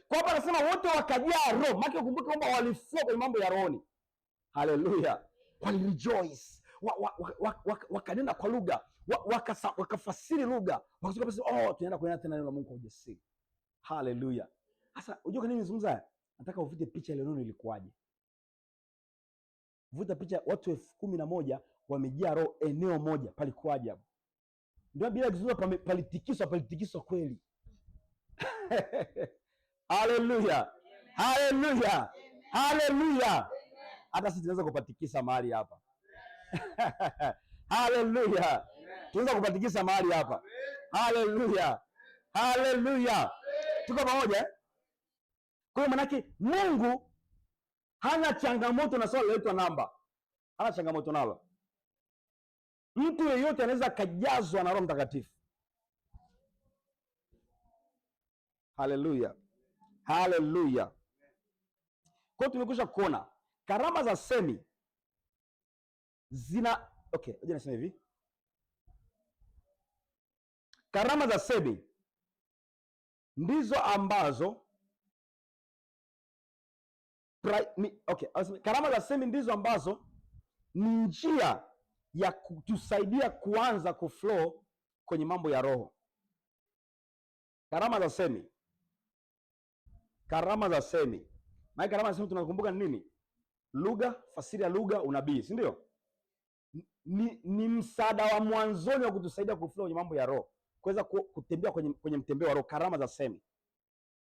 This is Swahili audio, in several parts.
Kwa hapa anasema wote wakajaa roho. Maana ukumbuke kwamba walifua kwenye mambo ya rohoni. Haleluya. Walirejoice. Wakanena kwa lugha, wakafasiri lugha. Wakasema tunaenda kuenda tena neno la Mungu kwa ujasiri. Haleluya. Sasa unajua kwa nini nizungumza? Nataka uvute picha ile neno ilikuwaje. Vuta picha watu 11,000 wamejaa roho eneo moja, palikuwaje hapo? Ndio bila kuzungumza palitikiswa kweli. Haleluya. Haleluya. Haleluya. Hata sisi tunaweza kupatikisa mahali hapa. Haleluya. Tunaweza kupatikisa mahali hapa. Haleluya. Haleluya. Tuko pamoja? Kwa hiyo manake Mungu hana changamoto na swala linaitwa namba. Hana changamoto nalo. Mtu yeyote anaweza kujazwa na Roho Mtakatifu. Haleluya. Haleluya. Kwa hiyo tumekwisha kuona karama za semi zina ngoja niseme hivi. Karama za semi ndizo ambazo karama za semi ndizo ambazo ni njia ya kutusaidia kuanza kuflow kwenye mambo ya roho. Karama za semi. Karama za semi. Maana karama za semi tunakumbuka ni nini? Lugha, fasiri ya lugha, unabii, si ndio? Ni msaada wa mwanzoni wa kutusaidia kuflow kwenye mambo ya roho, kuweza kutembea kwenye mtembeo wa roho. Karama za semi.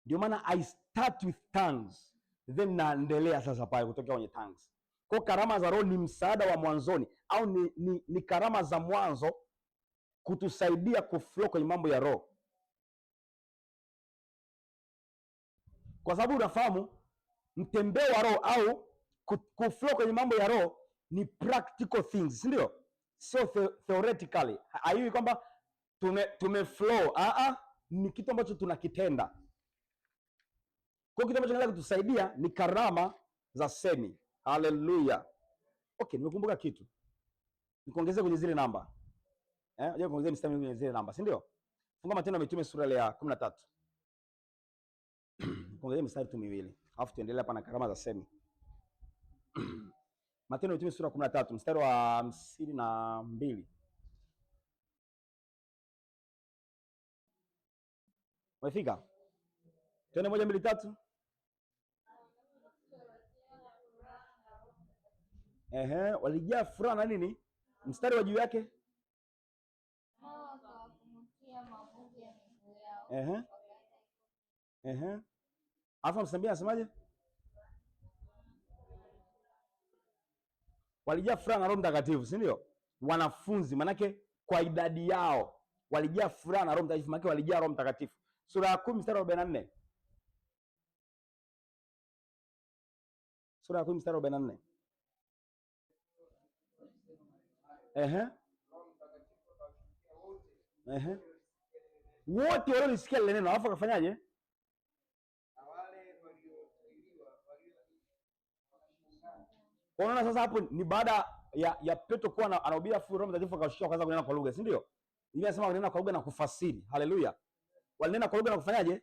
Ndio maana I start with tongues, then naendelea sasa pale kutokea kwenye tongues. Kwa karama za roho ni msaada wa mwanzoni au ni karama za mwanzo kutusaidia kuflow kwenye mambo ya roho. Kwa sababu unafahamu mtembeo wa roho au kuflow kwenye mambo ya roho ni practical things, si ndio? Sio theoretically. Haiwi kwamba tumeflow. Ni kitu ambacho tunakitenda. Kwa kitu ambacho kinaweza kutusaidia ni karama za semi. Haleluya. Okay, nimekumbuka kitu. Nikuongezee kwenye zile namba. Unajua kuongezea mstari kwenye zile namba, si ndio? Funga Matendo ya Mitume sura ya 13. Kuongezea mstari tu miwili. Alafu tuendelee hapa na karama za semi. Matendo ya Mitume sura 13 mstari wa 52. Umefika? Twende 1 2 3. Walijaa furaha na nini? Mstari wa juu yake. Alafu msambia anasemaje? Walijaa furaha na Roho Mtakatifu, si ndio? Wanafunzi, manake kwa idadi yao walijaa furaha na Roho Mtakatifu, manake walijaa Roho Mtakatifu. Sura ya 10 mstari wa 44. Sura ya 10 mstari wa 44. Wote waliosikia lile neno, alafu akafanyaje? Unaona sasa hapo ni baada ya Petro kuwa anahubiri afu Roho Mtakatifu akashuka akaanza kunena kwa lugha, si ndio? Biblia inasema wanena kwa lugha na kufasiri. Haleluya. Walinena kwa lugha na kufanyaje?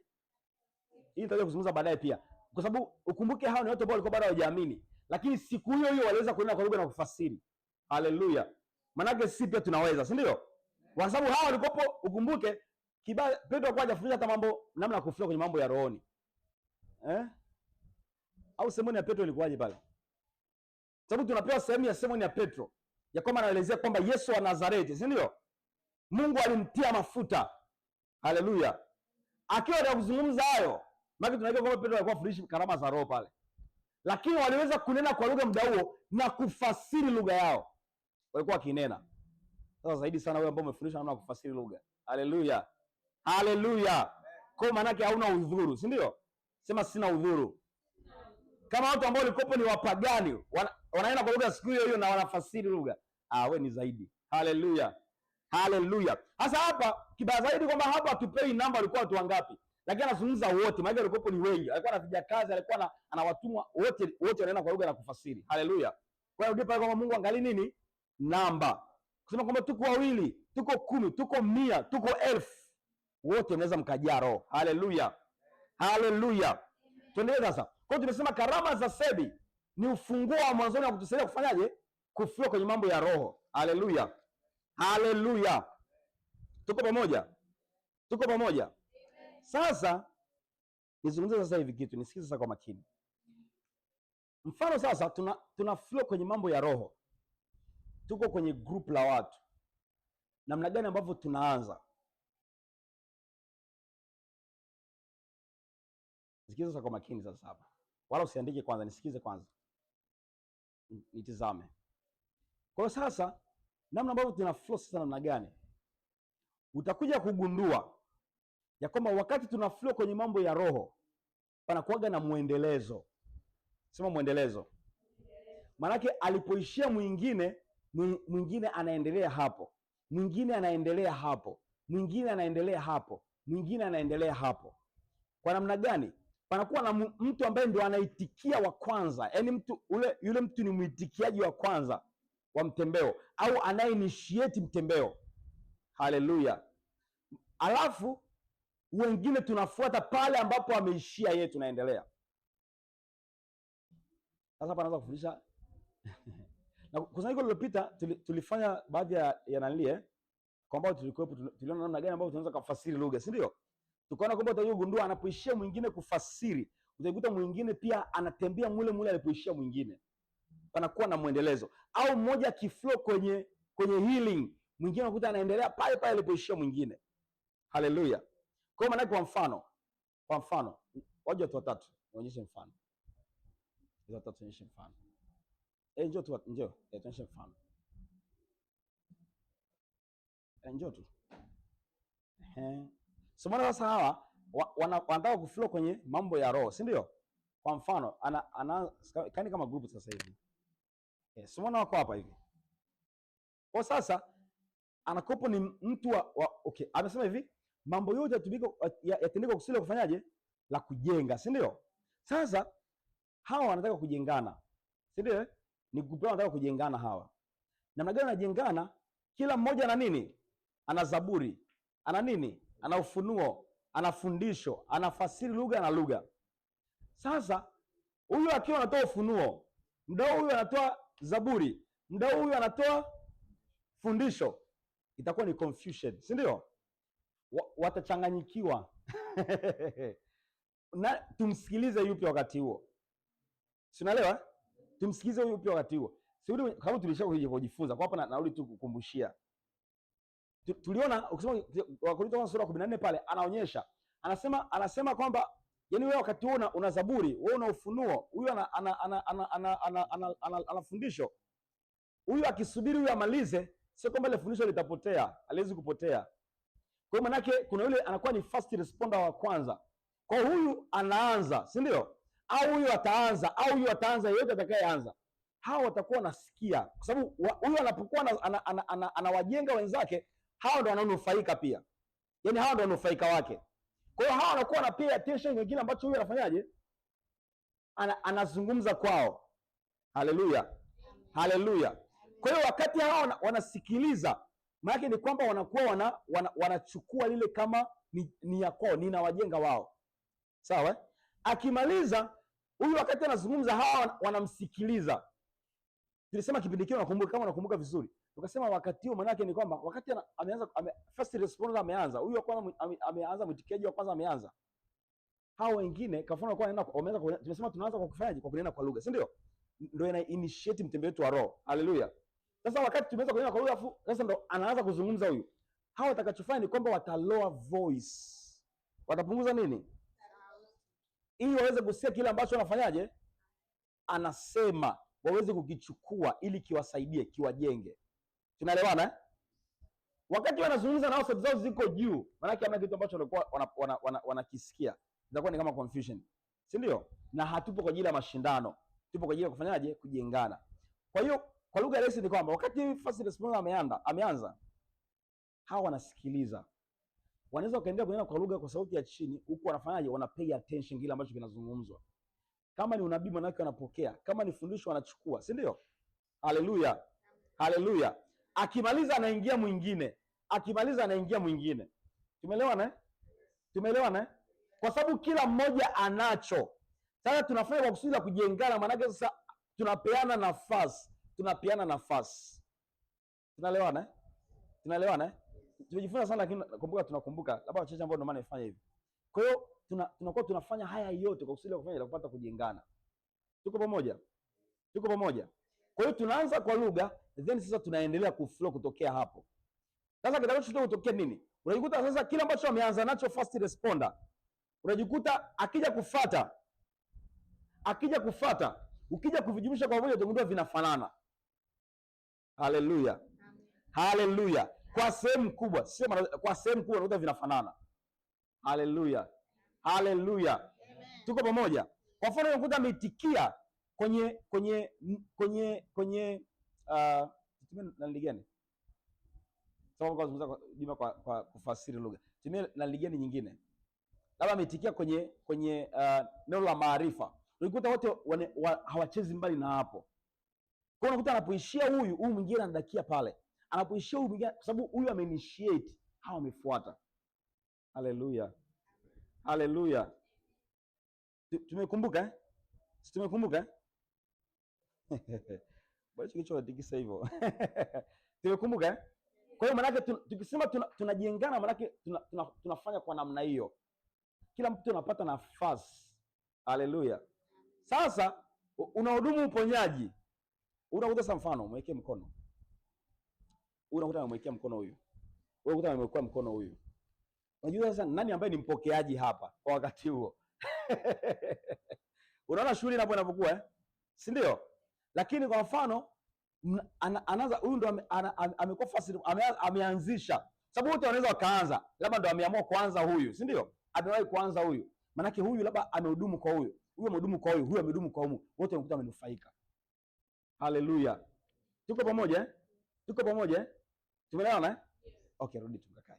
Hii nitakuja kuzungumza baadaye pia. Kwa sababu ukumbuke hao ni watu ambao walikuwa bado hawajaamini. Lakini siku hiyo hiyo waliweza kunena kwa lugha na kufasiri. Haleluya. Manake sisi pia tunaweza, si ndio? Kwa sababu hao walikopo ukumbuke Petro kwa hajafundisha hata mambo namna ya kuflow kwenye mambo ya rohoni. Au semoni ya Petro ilikuwaje pale? Sababu tunapewa sehemu ya semoni ya Petro ya kwamba anaelezea kwamba Yesu wa Nazareti, si ndio? Mungu alimtia mafuta. Haleluya. Akiwa ndio kuzungumza hayo, maana tunajua kwamba Petro alikuwa fundisha karama za roho pale. Lakini waliweza kunena kwa lugha muda huo na kufasiri lugha yao. Walikuwa wakinena. Sasa zaidi sana wewe ambao umefundishwa namna ya kufasiri lugha. Haleluya. Haleluya. Kwa maana yake hauna udhuru, si ndio? Sema sina udhuru. Kama watu ambao walikopo ni wapagani, wanaenda kwa lugha siku hiyo na wanafasiri lugha. Wewe ni zaidi. Haleluya. Haleluya. Sasa hapa kibaya zaidi kwamba hapa hatupei namba walikuwa watu wangapi. Lakini anazungumza wote, maana walikopo ni wengi. Alikuwa anapiga kazi, alikuwa anawatumwa wote wanaenda kwa lugha na kufasiri. Haleluya. Kwa hiyo ndipo kwamba Mungu angalia nini? Namba. Kusema kwamba tuko wawili, tuko 10, tuko 100, tuko 1000. Wote mnaweza mkajaa roho. Haleluya. Haleluya. Tuendelee sasa. Kwa hiyo tumesema karama za Sebi ni ufunguo wa mwanzoni wa kutusaidia kufanyaje? Kufua kwenye mambo ya roho. Haleluya, haleluya, tuko pamoja, tuko pamoja. Sasa nizungumzie sasa hivi kitu, nisikize sasa kwa makini. Mfano sasa tuna flow kwenye mambo ya roho, tuko kwenye group la watu, namna gani ambavyo tunaanza? Nisikize sasa kwa makini sasa hapa, wala usiandike kwanza, nisikize kwanza, nitizame. Kwa hiyo sasa namna ambavyo tuna flow sasa, namna gani utakuja kugundua ya kwamba wakati tuna flow kwenye mambo ya roho panakuwaga na mwendelezo. Sema mwendelezo. Maanake alipoishia mwingine, mwingine anaendelea hapo, mwingine anaendelea hapo, mwingine anaendelea hapo, mwingine anaendelea hapo. Kwa namna gani? Panakuwa na mtu ambaye ndio anaitikia wa kwanza, yaani yule mtu ni mwitikiaji wa kwanza wa mtembeo, au anainitiate mtembeo. Haleluya. Alafu wengine tunafuata pale ambapo ameishia yeye, tunaendelea. Sasa hapa naanza kufundisha na kusanyiko lililopita tulifanya baadhi ya nalie kwamba tulikuwepo, tuliona namna gani ambapo tunaweza kufasiri lugha, si ndio? Tukaona kwamba utajua anapoishia mwingine kufasiri, utaikuta mwingine pia anatembea mule alipoishia mwingine. Panakuwa na mwendelezo. Au mmoja kiflow kwenye healing, mwingine unakuta anaendelea pale pale alipoishia mwingine. Haleluya. Kwa maana kwa mfano, waje watu watatu, nionyeshe mfano. Hizo watatu nionyeshe mfano. Njoo tuonyeshe mfano. Njoo tu. So maana sasa hawa wanataka kuflow kwenye mambo ya roho, si ndio? Kwa mfano, kani kama group sasa hivi. So maana wako hapa hivi. Kwa sasa anakopo ni mtu okay, amesema hivi, mambo yote yatendeka kusudi kufanyaje? La kujenga, si ndio? Sasa hawa wanataka kujengana, si ndio? Ni kupewa, wanataka kujengana hawa. Namna gani wanajengana? Kila mmoja ana nini? Ana zaburi, ana nini? Ana ufunuo, ana fundisho, ana fasiri lugha na lugha. Sasa huyu akiwa anatoa ufunuo, mdau huyu anatoa zaburi, mdau huyu anatoa fundisho, itakuwa ni confusion, si ndio? Watachanganyikiwa. Na tumsikilize yupi wakati huo? Si unaelewa? Tumsikilize yupi wakati huo? Sio kama tulishakujifunza. Kwa hapa narudi tu kukumbushia. Tuliona ukisoma Wakorintho sura 14 pale anaonyesha. Anasema kwamba yani wewe wakati huo una zaburi, wewe una ufunuo, huyu ana fundisho. Huyu akisubiri huyu amalize, sio kwamba ile fundisho litapotea, haliwezi kupotea. Kwa maana yake kuna yule anakuwa ni first responder wa kwanza. Kwa huyu anaanza, si ndio? Au huyu ataanza, yeyote atakayeanza. Hao watakuwa nasikia. Kwa sababu huyu anapokuwa anawajenga wenzake, hao ndio wananufaika pia. Yaani hao ndio wanufaika wake. Kwa hiyo hao wanakuwa na pay attention kile ambacho huyu anafanyaje? Anazungumza kwao. Haleluya. Haleluya. Kwa hiyo wakati hao wanasikiliza, maana ni kwamba wanakuwa wanachukua lile kama ni ya kwao, ninawajenga wao. Sawa? Akimaliza huyu wakati anazungumza, hawa wanamsikiliza. Tulisema kipindi kile, nakumbuka kama nakumbuka vizuri. Tukasema wakati huo maana yake ni kwamba wakati ameanza first responder ameanza, huyu ameanza mwitikiaji wa kwanza ameanza. Hao wengine kafana kwa wameanza, tumesema tunaanza kwa kufanyaje? Kwa kunena kwa lugha, si ndio? Ndio ina initiate mtembeo wetu wa roho. Haleluya. Sasa wakati tumeanza kunena kwa lugha, afu sasa ndo anaanza kuzungumza huyu. Hao watakachofanya ni kwamba watalower voice. Watapunguza nini? Ili waweze kusikia kile ambacho anafanyaje? Anasema, waweze kukichukua ili kiwasaidie, kiwajenge. Tunaelewana eh? Wakati wanazungumza nao sauti zao ziko juu, maana yake hamna kitu ambacho walikuwa wanakisikia. Itakuwa ni kama confusion. Si ndio? Na hatupo kwa ajili ya mashindano. Tupo kwa ajili ya kufanyaje? Kujengana. Kwa hiyo kwa lugha rahisi ni kwamba wakati first responder ameanza, hawa wanasikiliza. Wanaweza kaendelea kunena kwa lugha kwa sauti ya chini, huku wanafanyaje? Wana pay attention kile ambacho kinazungumzwa. Kama ni unabii maana yake wanapokea, kama ni fundisho wanachukua, si ndio? Haleluya. Haleluya. Akimaliza anaingia mwingine. Tumeelewana eh? Kwa sababu kila mmoja anacho. Sasa tunafanya kwa kusudi la kujengana, maana yake sasa tunapeana nafasi. Tunaelewana eh? Tunaelewana eh? Tumejifunza sana, lakini tunakumbuka labda wachache ambao ndio maana nifanya hivi. Kwa hiyo tunakuwa tunafanya haya yote kwa kusudi la kufanya, la kupata kujengana. Tuko pamoja? Tuko pamoja? Kwa hiyo tunaanza kwa lugha, then sasa tunaendelea kuflow kutokea hapo. Sasa kitakachofuata kutokea nini? Unajikuta sasa kile ambacho ameanza nacho first responder, unajikuta akija kufuata, ukija kuvijumlisha kwa pamoja utagundua vinafanana. Haleluya. Haleluya. Kwa sehemu kubwa, sema kwa sehemu kubwa unakuta vinafanana. Haleluya. Haleluya. Tuko pamoja? Kwa mfano unakuta ametikia kwenye nani gani? Sawa, kwa kuzungumza kwa kufasiri lugha. Tumie nani gani nyingine? Labda ametikia kwenye neno la maarifa. Unakuta wote hawachezi mbali na hapo. Kwa unakuta anapoishia huyu mwingine anadakia pale. Anapoishia huyu mwingine, kwa sababu huyu ameinitiate, hawa wamefuata. Haleluya. Haleluya. Tumekumbuka eh? Tumekumbuka eh? Bwana kichwa tikisa hivyo. Tumekumbuka eh? Kwa hiyo maana yake tukisema tunajengana, maana yake tunafanya kwa namna hiyo. Kila mtu anapata nafasi. Haleluya. Sasa unahudumu uponyaji. Unakuta sasa mfano umewekea mkono. Unakuta umewekea mkono huyu. Wewe unakuta umewekea mkono huyu. Unajua sasa nani ambaye ni mpokeaji hapa kwa wakati huo? Unaona shughuli inapokuwa eh? Si ndio? Lakini kwa mfano anaanza huyu ndo amekuwa fast, ameanzisha. Sababu wote wanaweza wakaanza, labda ndo ameamua kuanza huyu, si ndio? Amewahi kuanza huyu. Maana huyu labda amehudumu kwa huyu, huyu amehudumu kwa huyu, huyu amehudumu kwa huyu. Wote wamekuta wamenufaika. Haleluya. Tuko pamoja eh? Tuko pamoja eh? Tumeelewana eh? Okay, rudi tukakae.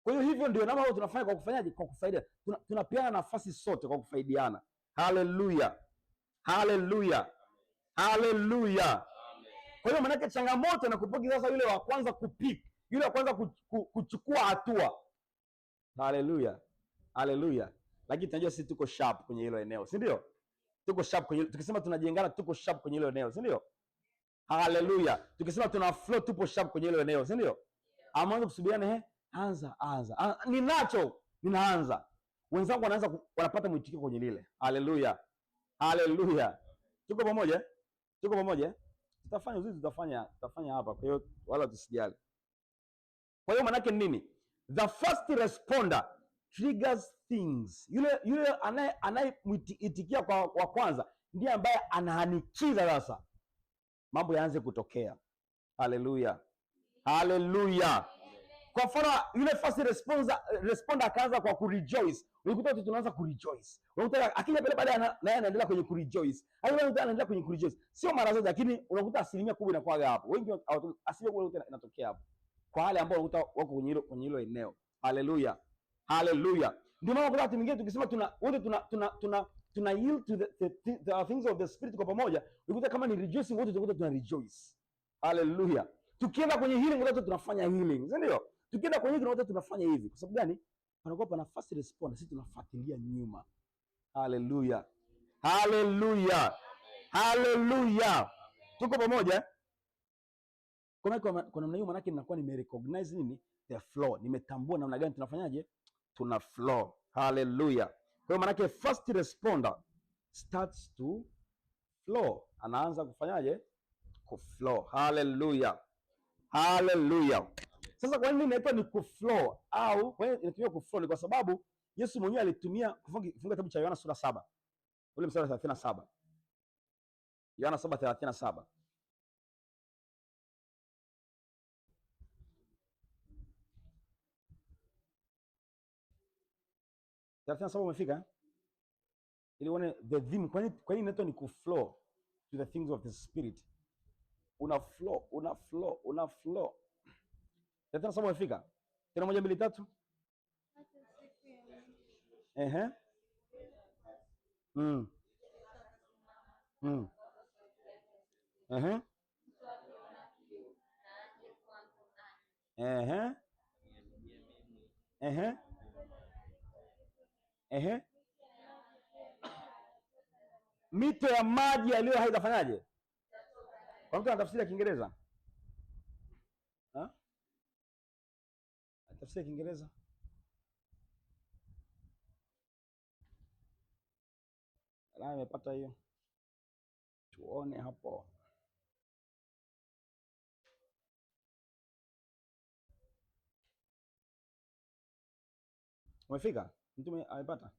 Kwa hiyo hivyo ndio namna tunafanya kwa kufanyaje? Kwa kufaidia. Tunapeana nafasi sote kwa kufaidiana. Haleluya. Haleluya. Haleluya. Kwa hiyo maana changamoto na kupoki sasa yule wa kwanza kupick, yule wa kwanza kuchukua hatua. Haleluya. Haleluya. Lakini tunajua sisi tuko sharp kwenye hilo eneo, si ndio? Tuko sharp kwenye, tukisema tunajengana tuko sharp kwenye hilo eneo, si ndio? Haleluya. Tukisema tuna flow tupo sharp kwenye hilo eneo, si ndio? Amaanza kusubiana anza. Ninaanza. Wenzangu wanaanza wanapata mwitikio kwenye lile. Haleluya. Haleluya. Tuko pamoja? Tuko pamoja? Tutafanya uzizi, tutafanya hapa. Kwa hiyo wala tusijali. Kwa hiyo manake nini? The first responder triggers things. Yule anayeitikia kwa kwanza ndiye ambaye anahanikiza sasa mambo yaanze kutokea. Haleluya. Haleluya. Kwa mfano yule first responder akaanza kwa kurejoice. Unakuta tunaanza kurejoice. Unakuta akija pale baadaye naye anaendelea kwenye kurejoice. Anaendelea kwenye kurejoice. Sio mara zote, lakini unakuta asilimia kubwa inakuwa hapo. Wengi asilimia kubwa inatokea hapo. Kwa wale ambao unakuta wako kwenye hilo eneo. Haleluya. Haleluya. Ndio maana wakati mwingine tukisema tuna yield to the things of the spirit kwa pamoja, unakuta kama ni rejoicing wote tunakuta tuna rejoice. Haleluya. Tukienda kwenye healing wote tunafanya healing, si ndio? Tukienda kwenye hili wote tunafanya hivi. Kwa sababu gani? Panakuwa pana fast response, sisi tunafuatilia nyuma. Haleluya. Haleluya. Haleluya. Tuko pamoja? Kwa namna hiyo maana yake ninakuwa nimerecognize nini? The flow. Nimetambua namna gani tunafanyaje? Tuna flow. Haleluya. Kwa hiyo maana yake first responder starts to flow. Anaanza kufanyaje? Kuflow. Haleluya. Haleluya. Sasa kwa nini inaitwa ni kuflow au kwa nini inatumia kuflow? Ni kwa sababu Yesu mwenyewe alitumia kufunga kitabu cha Yohana sura 7. Ule mstari wa 37. Yohana 7:37. Umefika? Ili uone the theme. Kwa nini inaitwa ni kuflow to the things of the spirit? Una flow. 37 umefika? Tena 1 2 3. Ehe. Ehe. Ehe. Ehe. Ehe. mito ya maji yaliyo hai itafanyaje? Kwa mtu anatafsiri ya Kiingereza? Tafsiri ya Kiingereza? Nimepata hiyo. Tuone hapo. Umefika? Mtu amepata?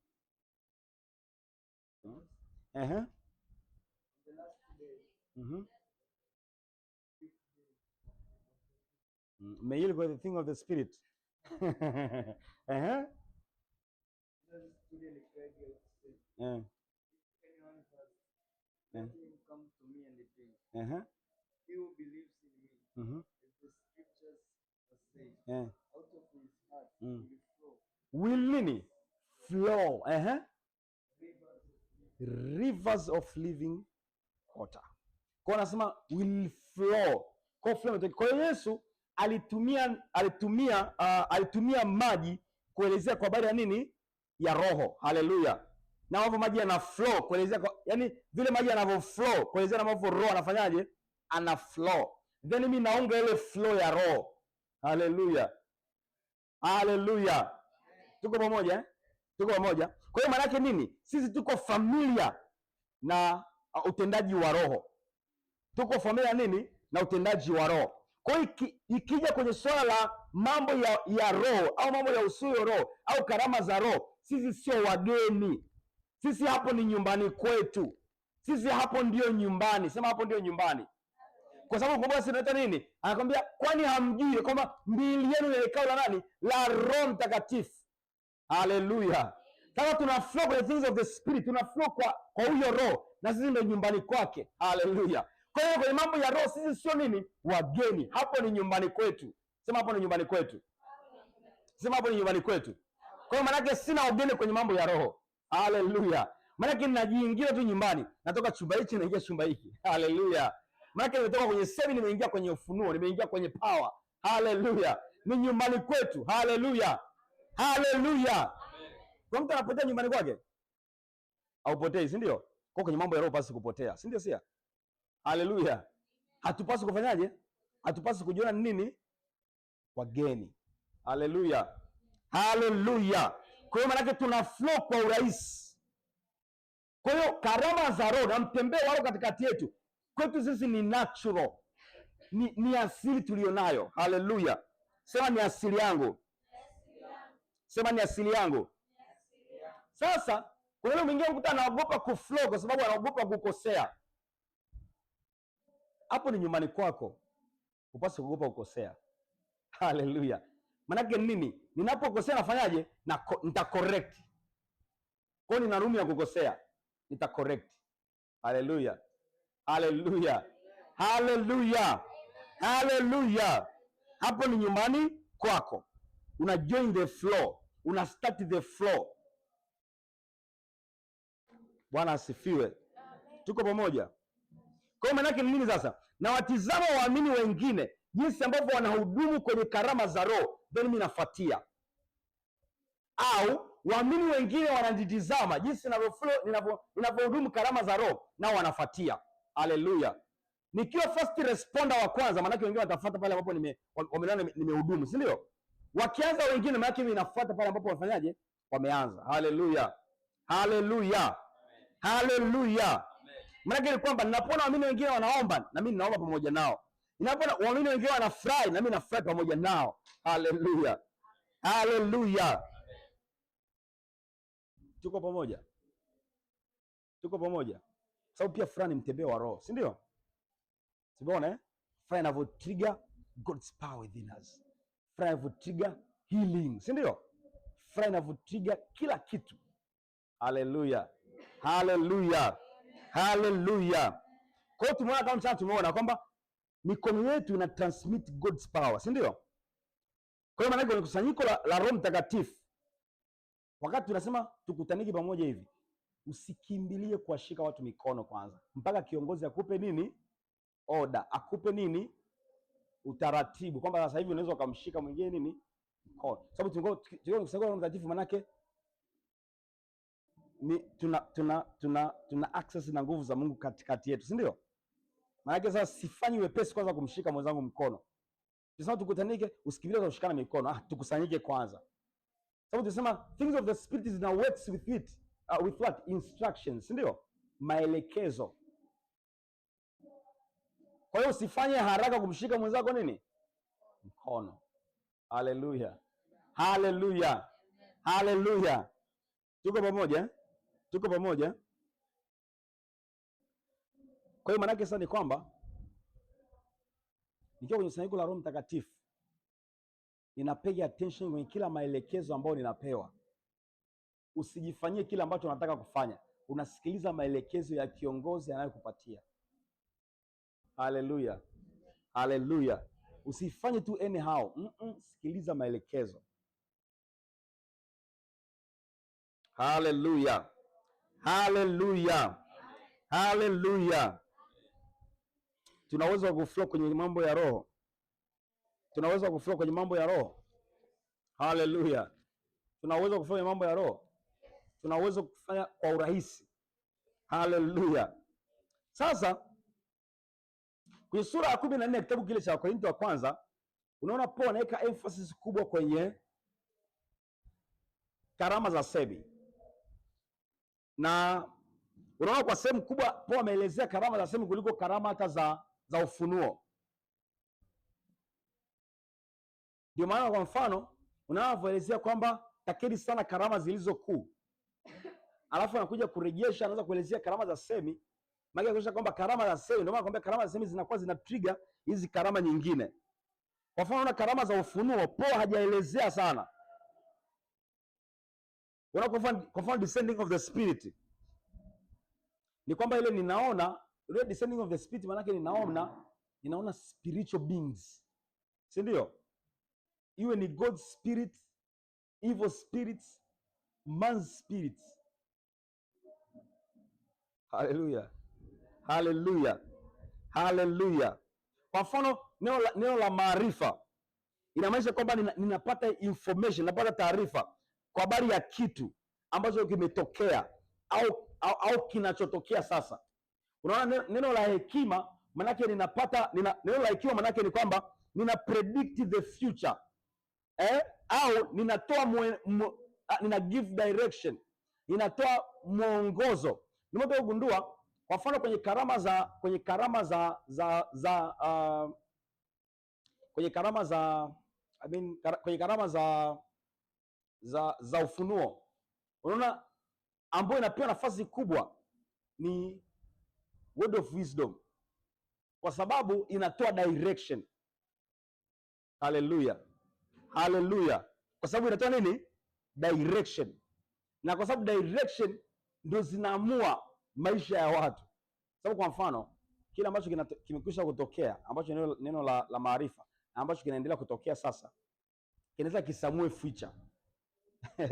May you go the thing of the spirit. Let him come to me and drink. He who believes in me, as the scriptures say, out of his heart will flow. Will nini? Flow. Rivers of living water. Kwa nasema will flow. Kwa flow. Kwa Yesu alitumia maji kuelezea kwa habari ya nini? Ya roho. Haleluya. Na hapo maji yana flow kuelezea yani vile maji yanavyo flow kuelezea na mambo roho anafanyaje? Ana flow. Then mimi naunga ile flow ya roho. Haleluya. Haleluya. Tuko pamoja? Tuko pamoja. Kwa hiyo maana yake nini? Sisi tuko familia na utendaji wa roho. Tuko familia nini? Na utendaji wa roho. Kwa hiyo ikija kwenye swala la mambo ya roho au mambo ya usuli wa roho au karama za roho, sisi sio wageni. Sisi hapo ni nyumbani kwetu. Sisi hapo ndio nyumbani. Sema hapo ndio nyumbani. Kwa sababu kumbuka sisi tunaita nini? Anakwambia kwani hamjui kwamba miili yenu ni hekalu la nani? La Roho Mtakatifu. Haleluya. Sasa tuna flow kwa the things of the spirit, tuna flow kwa huyo roho na sisi ndio nyumbani kwake. Haleluya. Kwa hiyo kwenye mambo ya roho sisi sio nini? Wageni. Hapo ni nyumbani kwetu. Sema hapo ni nyumbani kwetu. Sema hapo ni nyumbani kwetu. Kwa hiyo maana yake sina ugeni kwenye mambo ya roho. Haleluya. Maana ninajiingia tu nyumbani. Natoka chumba hichi naingia chumba hiki. Haleluya. Maana nimetoka kwenye semi nimeingia kwenye ufunuo, nimeingia kwenye power. Haleluya. Ni nyumbani kwetu. Haleluya. Haleluya. Kwa mtu anapotea nyumbani kwake? Haupotei, si ndio? Kwa kwenye mambo ya roho pasi kupotea, si ndio sia? Haleluya. Hatupaswi kufanyaje? Hatupaswi kujiona nini? Wageni. Haleluya. Haleluya. Kwa hiyo maana tuna flow kwa urahisi. Kwa hiyo karama za roho na mtembeo wao katikati yetu kwetu sisi ni natural. Ni asili tulionayo. Haleluya. Sema ni asili yangu. Sema ni asili yangu. Sasa kuna yule mwingine mkuta anaogopa kuflow kwa sababu anaogopa kukosea. Hapo ni nyumbani kwako. Upaswe kuogopa kukosea. Haleluya. Manake nini? Ninapokosea nafanyaje? Nita correct. Kwa nini nina room ya kukosea? Nita correct. Haleluya. Haleluya. Haleluya. Haleluya. Hapo ni nyumbani kwako. Una join the flow. Una start the flow. Bwana asifiwe. Tuko pamoja? Kwa maana yake nini sasa? Na watizama waamini wengine jinsi ambavyo wanahudumu kwenye karama za roho, then mimi nafuatia. Au waamini wengine wananitizama jinsi ninavyohudumu karama za roho, nao wanafuatia. Haleluya. Nikiwa first responder wa kwanza, maana yake wengine watafuata pale ambapo wameona nimehudumu, si ndio? Wakianza wengine, maana yake mimi nafuata pale ambapo wafanyaje? Wameanza. Haleluya. Haleluya. Haleluya. Maana ni kwamba ninapoona waamini wengine wanaomba, na mimi ninaomba pamoja nao. Ninapoona waamini wengine wanafurahi, na mimi nafurahi pamoja nao. Haleluya. Haleluya. Tuko pamoja? Tuko pamoja? Sababu pia furaha ni mtembeo wa roho, si ndio? Sibaona furaha inavyo trigger God's power within us. Furaha inavyo trigger healing, si ndio? Furaha inavyo trigger kila kitu. Haleluya. Haleluya. Haleluya. Kwa hiyo tumeona kama mchana tumeona kwamba mikono yetu ina transmit God's power, si ndio? Kwa hiyo maana ni kusanyiko la Roho Mtakatifu. Wakati tunasema tukutaniki pamoja hivi, usikimbilie kuwashika watu mikono kwanza. Mpaka kiongozi akupe nini? Order. Akupe nini? Utaratibu. Kwamba sasa hivi unaweza ukamshika mwingine nini? Mkono. Sababu tungo kusanyiko la Roho Mtakatifu maana yake tuna access na nguvu za Mungu katikati yetu, si ndio? Maana sasa sifanyi wepesi kwanza kumshika mwenzangu mkono. Tunasema tukutanike, usikimbilie kushikana mikono. Tukusanyike kwanza. Sababu tunasema things of the spirit is now works with it, with what? Instructions, si ndio? Maelekezo. Kwa hiyo usifanye haraka kumshika mwenzako nini? Mkono. Haleluya. Haleluya. Haleluya. Tuko pamoja? Tuko pamoja? Kwa hiyo maana yake sasa ni kwamba nikiwa kwenye kusanyiko la Roho Mtakatifu ninapiga attention kwenye kila maelekezo ambayo ninapewa. Usijifanyie kile ambacho unataka kufanya. Unasikiliza maelekezo ya kiongozi anayokupatia. Haleluya. Haleluya. Usifanye tu anyhow. Sikiliza maelekezo. Haleluya. Haleluya. Haleluya. Tunaweza kuflow kwenye mambo ya roho. Tunaweza kuflow kwenye mambo ya roho. Haleluya. Tunaweza kufanya mambo ya roho. Tunaweza kufanya kwa urahisi. Haleluya. Sasa kwenye sura ya 14 kitabu kile cha Wakorintho wa kwanza, unaona Paul anaweka emphasis kubwa kwenye karama za semi. Na unaona kwa sehemu kubwa Paul ameelezea karama za semi kuliko karama hata za ufunuo. Ndio maana kwa mfano unavyoelezea kwamba takeni sana karama zilizo kuu, alafu anakuja kurejesha, anaanza kuelezea karama za semi, maana kuonyesha kwamba karama za semi, ndio maana nakwambia karama za semi zinakuwa zina trigger hizi karama nyingine. Kwa mfano una karama za ufunuo Paul hajaelezea sana. Kwa mfano descending of the spirit, ni kwamba ile ninaona ile descending of the spirit, maana yake ninaona spiritual beings, si ndio? Iwe ni God spirit, evil spirits, man's spirits. Haleluya. Haleluya. Haleluya. Kwa mfano neno la maarifa inamaanisha kwamba ninapata information, napata taarifa kwa habari ya kitu ambacho kimetokea au kinachotokea sasa. Unaona neno la hekima manake neno la hekima manake ni kwamba nina predict the future. Au ninatoa nina give direction. Ninatoa mwongozo. Nimetoka kugundua kwa mfano kwenye karama za ufunuo, unaona ambayo inapewa nafasi kubwa ni word of wisdom, kwa sababu inatoa direction. Haleluya. Haleluya. Kwa sababu inatoa nini? Direction. Na kwa sababu direction ndio zinaamua maisha ya watu. Sababu kwa mfano kile ambacho kimekwisha kutokea, ambacho neno la maarifa, ambacho kinaendelea kutokea sasa, kinaweza kisamue future.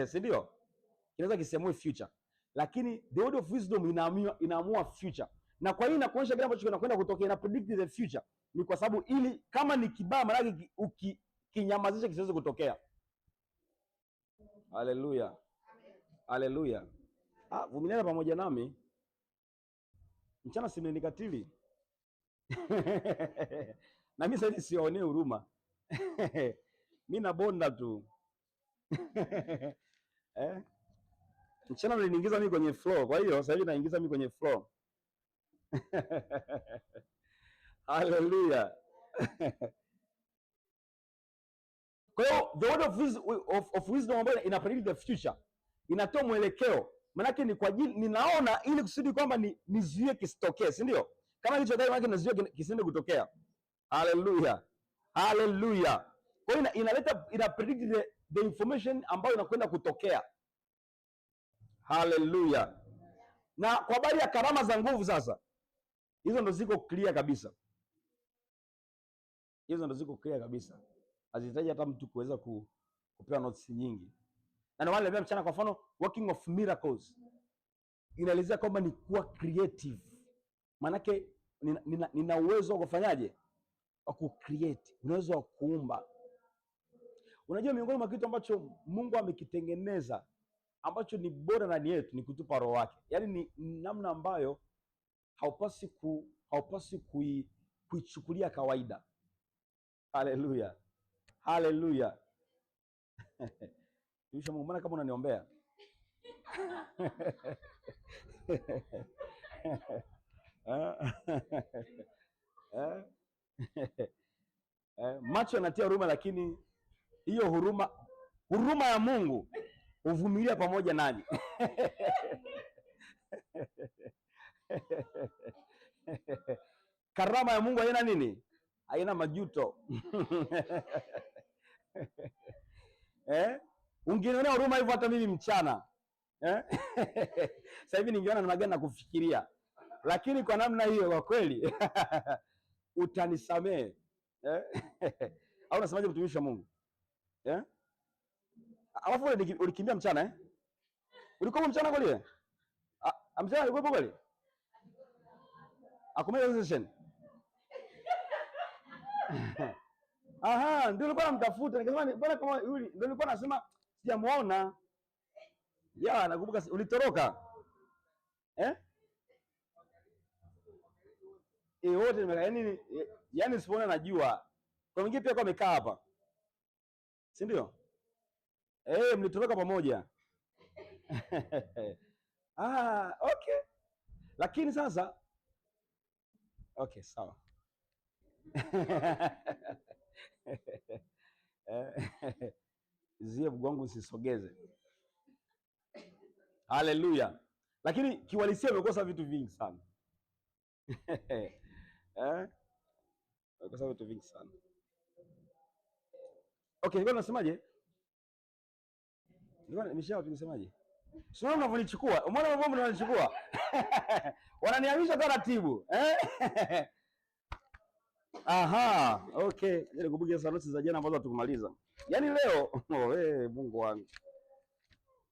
Si ndio? Kinaweza kisamue future. Lakini the word of wisdom inaamua future. Na kwa hiyo inakuonyesha kile ambacho kinakwenda kutokea, ina predict the future. Ni kwa sababu ili kama ni kibaya maana ukinyamazisha kisiweze kutokea. Haleluya. Haleluya. Vumiliana pamoja nami. Mchana si mmenikatili. Na mimi sasa siwaonee huruma. Mimi nabonda tu. Mchana mliniingiza mimi kwenye flow, kwa hiyo sasa hivi naingiza mimi kwenye flow. Haleluya. Kwa hiyo the word of wisdom ambayo ina predict the future, inatoa mwelekeo. Maanake ni kwa ajili ninaona ili kusudi kwamba nizuie kisitokee, si ndio? Kama kilichotokea maana nizuie kisende kutokea. Haleluya. Haleluya. Kwa hiyo ina predict the information ambayo inakwenda kutokea. Haleluya. Na kwa habari ya karama za nguvu sasa, hizo ndo ziko clear kabisa. Hizo ndo ziko clear kabisa. Hazihitaji hata mtu kuweza kupewa notes nyingi. Na ndio wale mchana kwa mfano working of miracles inaelezea kwamba ni kuwa creative. Maanake nina uwezo wa kufanyaje? Wa kucreate, uwezo wa kuumba. Unajua miongoni mwa kitu ambacho Mungu amekitengeneza ambacho ni bora ndani yetu ni kutupa roho wake. Yaani ni namna ambayo haupasi kuichukulia kawaida. Haleluya, haleluya. Mungu, mbona kama unaniombea? Macho yanatia huruma, lakini hiyo huruma ya Mungu huvumilia pamoja nanyi. Karama ya Mungu haina nini? Haina majuto. Ungenionea huruma hivyo hata mimi mchana. Sasa hivi ningeona namna gani na kufikiria, lakini kwa namna hiyo kwa kweli utanisamehe. Au unasemaje mtumishi wa Mungu? Alafu ulikimbia mchana Ulikuwa mchana kweli? Mchana ulikuwa kweli? Akumaliza session. Aha, ndio nilikuwa namtafuta. Nikasema mbona kama yule ndio nilikuwa nasema sijamuona. Nakumbuka ulitoroka. Wote nimekaa yani sipoona najua. Kwa mwingine pia kwa amekaa hapa. Si ndio? Mlitoroka pamoja. Okay. Lakini sasa okay, sawa. Zie mgongo usisogeze. Haleluya. Lakini kiwalisia umekosa vitu vingi sana. Umekosa vitu vingi sana. Okay, nilikuwa nasemaje? Tunasemaje? Sio mnavyonichukua. Umeona mambo mnanichukua? Wananihamisha taratibu. Aha, okay. Nikubukia sana notes za jana ambazo hatukumaliza. Yaani leo, Mungu wangu.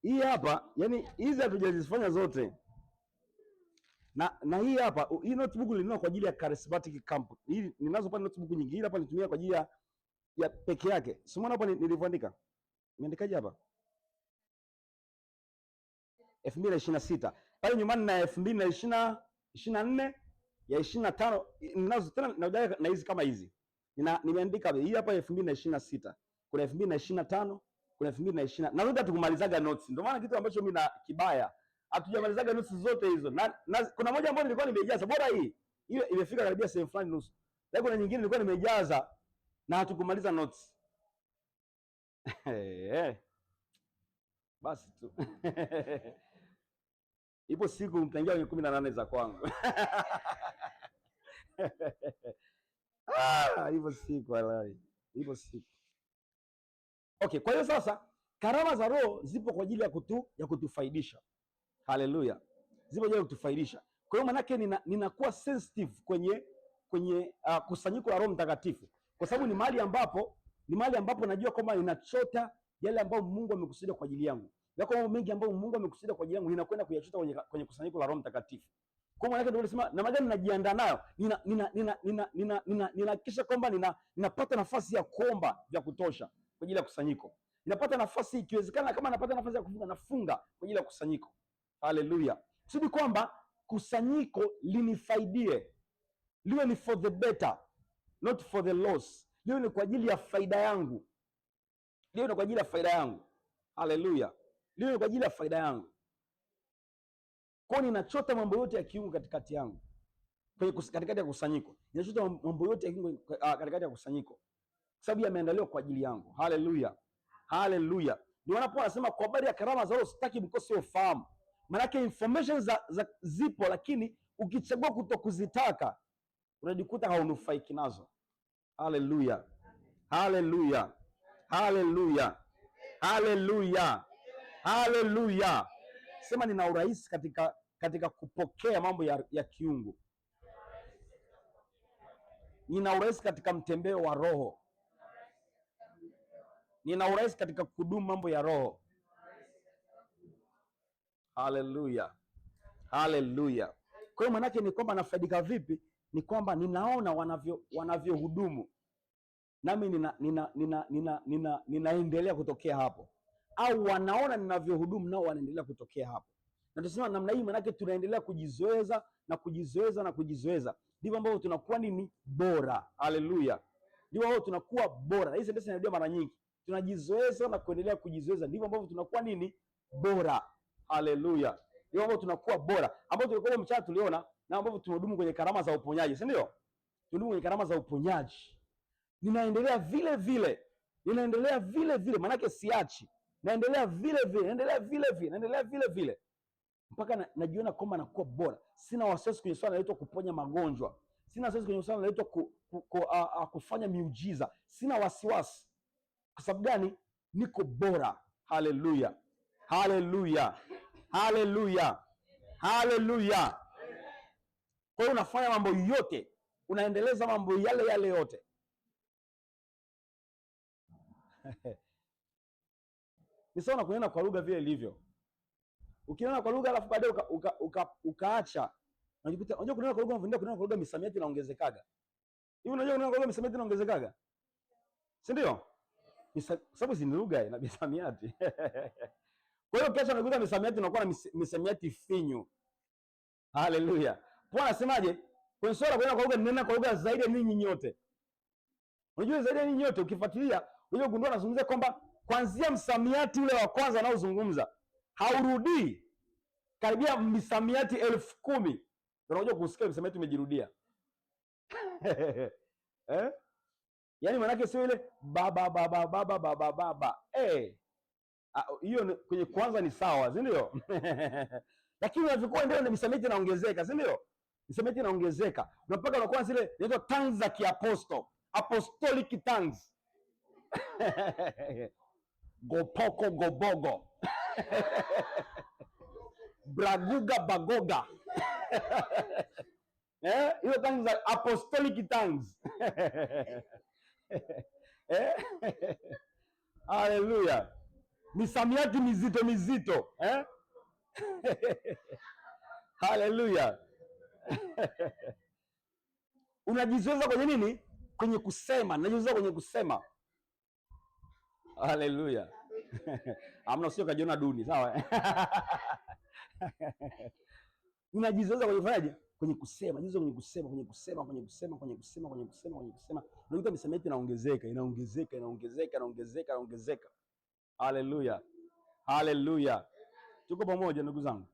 Hii hapa, yaani hizi hatujazifanya zote. Na hii hapa, hii notebook nilinunua kwa ajili ya charismatic camp. Hii ninazo pale notebook nyingi. Hii hapa nitumia kwa ajili ya peke yake. Simona hapa nilivyoandika. Nimeandikaje hapa? 2026. Pale nyumbani na 2024 ya 25 ninazo tena na hizi kama hizi. Nimeandika hii hapa 2026. Kuna 2025, kuna 2020. Na zote tukumalizaga notes. Ndio maana kitu ambacho mimi na kibaya, hatujamalizaga notes zote hizo. Na kuna moja ambayo nilikuwa nimejaza, bora hii. Hiyo imefika karibia sehemu fulani nusu. Lakini kuna nyingine nilikuwa nimejaza na hatukumaliza notes. Basi tu. Ipo siku mtaingia kwenye 18 za kwangu. Ipo siku walai. Ipo siku. Okay, kwa hiyo sasa karama za Roho zipo kwa ajili ya kutufaidisha. Haleluya. Zipo kwa ajili ya kutufaidisha. Kwa hiyo manake ninakuwa sensitive kwenye kusanyiko la Roho Mtakatifu. Kwa sababu ni mahali ambapo najua kwamba ninachota yale ambayo Mungu amekusudia kwa ajili yangu. Yako mambo mengi ambayo Mungu amekusudia kwa ajili yangu ninakwenda kuyachota kwenye kusanyiko la Roho Mtakatifu. Kwa maana yake ndio nilisema na magani najiandaa nayo. Ninahakikisha kwamba ninapata nafasi ya kuomba vya kutosha kwa ajili ya kusanyiko. Ninapata nafasi ikiwezekana, kama napata nafasi ya kufunga nafunga kwa ajili ya kusanyiko. Haleluya. Sudi kwamba kusanyiko linifaidie. Liwe ni for the better, not for the loss. Liwe ni kwa ajili ya faida yangu. Liwe ni kwa ajili ya faida yangu. Haleluya. Liwe ni kwa ajili ya faida yangu. Kwa ninachota mambo yote ya kiungu katikati yangu. Katikati ya kusanyiko. Ninachota mambo yote ya kiungu katikati ya kusanyiko. Sababu yameandaliwa kwa ajili yangu. Haleluya. Haleluya. Ndio wanapo anasema kwa habari ya karama za Roho sitaki mkose ufahamu. Maana information zipo, lakini ukichagua kutokuzitaka unajikuta haunufaiki nazo. Haleluya. Haleluya. Haleluya. Haleluya. Haleluya. Sema nina urahisi katika kupokea mambo ya kiungu. Nina urahisi katika mtembeo wa Roho. Nina urahisi katika kudumu mambo ya Roho. Haleluya. Haleluya. Kwa hiyo manake ni kwamba nafaidika vipi? Ni kwamba ninaona wanavyohudumu. Nami ninaendelea kutokea hapo. au wanaona ninavyohudumu, nao wanaendelea kutokea hapo. Na tunasema namna hii, maanake tunaendelea kujizoeza na kujizoeza na kujizoeza, ndivyo ambavyo tunakuwa nini? Bora. Haleluya, ndivyo ambavyo tunakuwa bora. Na hii sentensi inarudia mara nyingi, tunajizoeza na kuendelea kujizoeza, ndivyo ambavyo tunakuwa nini? Bora. Haleluya, ndivyo ambavyo tunakuwa bora, ambao tulikuwa mchana tuliona, na ambavyo tunahudumu kwenye karama za uponyaji, si ndio? Tunahudumu kwenye karama za uponyaji, ninaendelea vile vile, ninaendelea vile vile, maanake siachi, naendelea vile vile, naendelea vile vile, naendelea vile vile mpaka najiona kwamba nakuwa bora. Sina wasiwasi kwenye swala linaloitwa kuponya magonjwa, sina wasiwasi kwenye swala linaloitwa kufanya miujiza, sina wasiwasi. Kwa sababu gani? Niko bora. Haleluya, haleluya, haleluya, haleluya. Kwa hiyo unafanya mambo yote, unaendeleza mambo yale yale yote. Ni sawa na kunena kwa lugha vile ilivyo. Ukinena kwa lugha alafu baadaye ukaacha, unajikuta, unajua kunena kwa lugha, unavyoenda kunena kwa lugha misamiati inaongezekaga. Hivi unajua kunena kwa lugha misamiati inaongezekaga? Si ndio? Sababu si lugha ina misamiati. Kwa hiyo kesho unakuta misamiati inakuwa na misamiati finyu. Haleluya. Bwana anasemaje? Kwenye swala kunena kwa lugha, ninena kwa lugha zaidi ya ninyi nyote. Unajua zaidi ya ninyi nyote, ukifuatilia unajua gundua anazungumzia kwamba kuanzia msamiati ule wa kwanza anaozungumza haurudii karibia misamiati 10,000. Unajua kusikia misamiati imejirudia. Yaani maanake sio ile baba baba baba baba baba. Hiyo kwenye kwanza ni sawa, si ndio? Lakini unavyokuwa ndio misamiati inaongezeka, si ndio? Misamiati inaongezeka. Unapaka unakuwa zile inaitwa tongues za kiapostol, apostolic tongues. Gopoko gobogo. Braguga bagoga. Hiyo tongues za apostolic tongues. Haleluya. Misamiati mizito mizito, Haleluya. Unajizoeza kwenye nini? Kwenye kusema. Unajizoeza kwenye kusema. Haleluya. Amna, sio kajiona duni, sawa? Unajizoeza kwenye kufanyaje? Kwenye kusema. Unajizoeza kwenye kusema, kwenye kusema, kwenye kusema, kwenye kusema, kwenye kusema, kwenye kusema. Unakuta misamiati inaongezeka, inaongezeka, inaongezeka, inaongezeka, inaongezeka. Haleluya. Haleluya. Tuko pamoja ndugu zangu?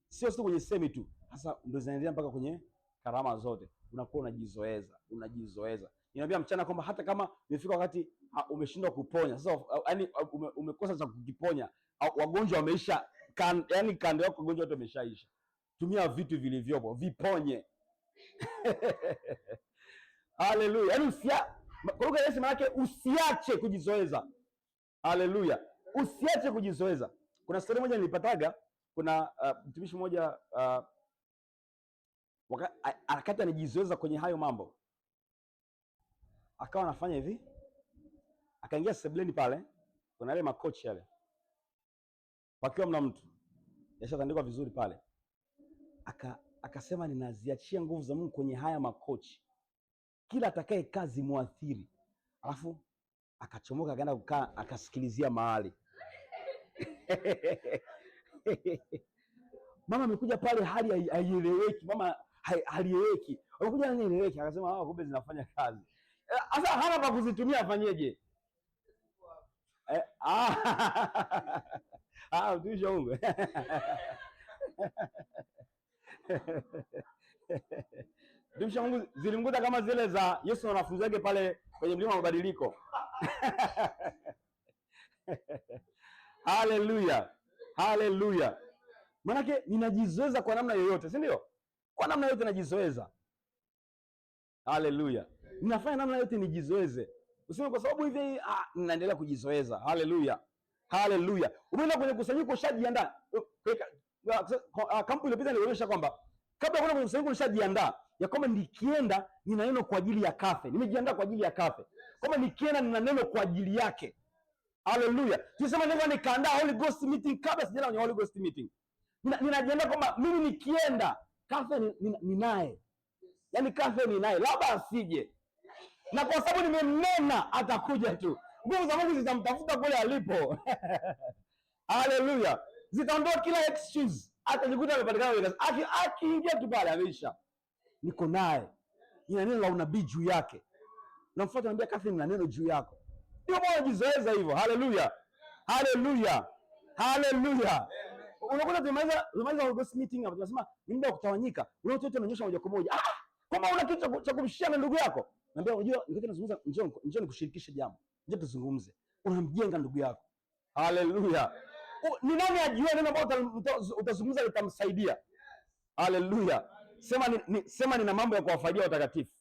Sio kwenye semi tu. Sasa ndio zinaendelea mpaka kwenye karama zote. Unakuwa unajizoeza, unajizoeza. Niambia mchana kwamba hata kama imefika wakati umeshindwa kuponya, sasa yani umekosa cha kukiponya, wagonjwa wameisha, yani kando yako wagonjwa wote wameshaisha. Tumia vitu vilivyopo, viponye. Haleluya. Yani kwa lugha rahisi maana yake usiache kujizoeza. Haleluya. Usiache kujizoeza. Kuna story moja nilipataga, kuna mtumishi mmoja wakati anajizoeza kwenye hayo mambo, akawa anafanya hivi, akaingia sebuleni pale, kuna yale makochi yale, pakiwa mna mtu yashatandikwa vizuri pale, akasema ninaziachia nguvu za Mungu kwenye haya makochi, kila atakaye kazi muathiri. Alafu akachomoka akaenda kukaa akasikilizia mahali. Mama amekuja pale, hali haieleweki, mama halieleweki. Amekuja nani eleweki? Akasema kumbe zinafanya kazi. Sasa hana pa kuzitumia, afanyeje? Utuisha Mungu. Tumisha Mungu zilimkuta kama zile za Yesu na wanafunzi wake pale kwenye mlima wa mabadiliko. Haleluya. Haleluya. Maanake ninajizoeza kwa namna yoyote, si ndio? Kwa namna yote najizoeza. Haleluya. Ninafanya namna yote nijizoeze. Useme kwa sababu hivi ninaendelea kujizoeza. Haleluya. Haleluya. Umeenda kwenye kusanyiko ushajiandaa. Kampu iliyopita nilionyesha kwamba kabla kwenda kwenye kusanyiko nishajiandaa ya kwamba nikienda nina neno kwa ajili ya kafe. Nimejiandaa kwa ajili ya kafe. Kama nikienda nina neno kwa ajili yake. Haleluya. Tuseme ndio nikaandaa Holy Ghost meeting kabla sijaenda kwenye Holy Ghost meeting. Ninajiandaa kwamba mimi nikienda kafe ninaye. Yaani kafe ninaye, labda asije. Na kwa sababu nimemnena atakuja tu. Nguvu za Mungu zitamtafuta kule alipo. Haleluya. Zitaondoa kila excuse. Atajikuta amepatikana akiingia tu pale ameisha. Niko naye. Ina neno la unabii juu yake. Namfuata anambia Catherine, na neno juu yako. Ndio maana jizoeza hivyo. Haleluya. Haleluya. Haleluya. Unakuta tumemaliza ghost meeting hapo, tunasema ni muda wa kutawanyika. Unaona wote wananyosha moja kwa moja. Kama una kitu cha kumshia na ndugu yako, naambia unajua nikati nazungumza, njoo nikushirikishe jambo. Njoo tuzungumze. Unamjenga ndugu yako. Haleluya. Ni nani ajue neno ambalo utazungumza litamsaidia? Haleluya. Sema nina mambo ya kuwafaidia watakatifu.